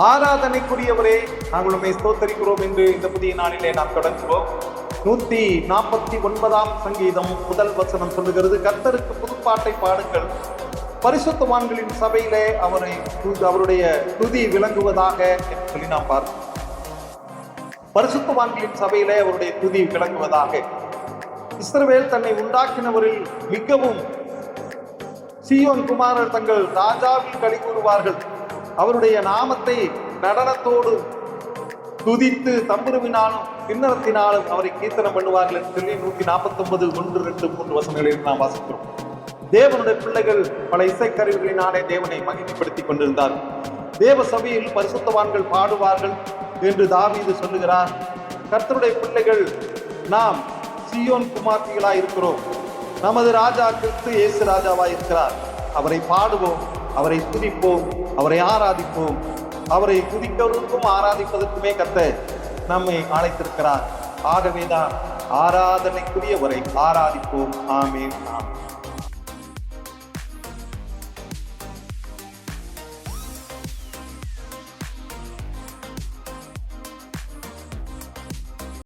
ஆராதனைக்குரியவரே, நாங்கள் உம்மை ஸ்தோத்தரிக்கிறோம் என்று இந்த புதிய நாளிலே நாம் தொடங்குவோம். 149 சங்கீதம் முதல் வசனம் சொல்லுகிறது, கர்த்தருக்கு புதுப்பாட்டை பாடுங்கள், பரிசுத்தவான்களின் சபையிலே அவருடைய துதி விளங்குவதாக என்று சொல்லி நாம் பார்க்கிறோம். பரிசுத்தவான்களின் சபையிலே அவருடைய துதி விளங்குவதாக. இஸ்ரவேல் தன்னை உண்டாக்கினவரில் மிகவும் சீயோன் குமாரர் தங்கள் ராஜாவில் களி கூறுவார்கள். அவருடைய நாமத்தை நடனத்தோடு துதித்து தம்புருவினாலும் கிண்ணறத்தினாலும் அவரை கீர்த்தனம் பண்ணுவார்கள் என்று சொல்லி 149 1, 2, 3 வசனங்களில் நாம் வாசிக்கிறோம். தேவனுடைய பிள்ளைகள் பல இசைக்கருவிகளினாலே தேவனை மகிமைப்படுத்திக் கொண்டிருந்தார்கள். தேவ சபையில் பரிசுத்தவான்கள் பாடுவார்கள் என்று தாவீது சொல்லுகிறார். கர்த்தருடைய பிள்ளைகள் நாம் சீயோன் குமார்த்திகளாய் இருக்கிறோம். நமது ராஜா கிறிஸ்து இயேசு ராஜாவாய் இருக்கிறார். அவரை பாடுவோம், அவரை துதிப்போம், அவரை ஆராதிப்போம். அவரை துதிக்கிறதுக்கும் ஆராதிப்பதற்குமே கர்த்தர் நம்மை அழைத்திருக்கிறார். ஆகவேதான் ஆராதனைக்குரியவரை ஆராதிப்போம். ஆமென்.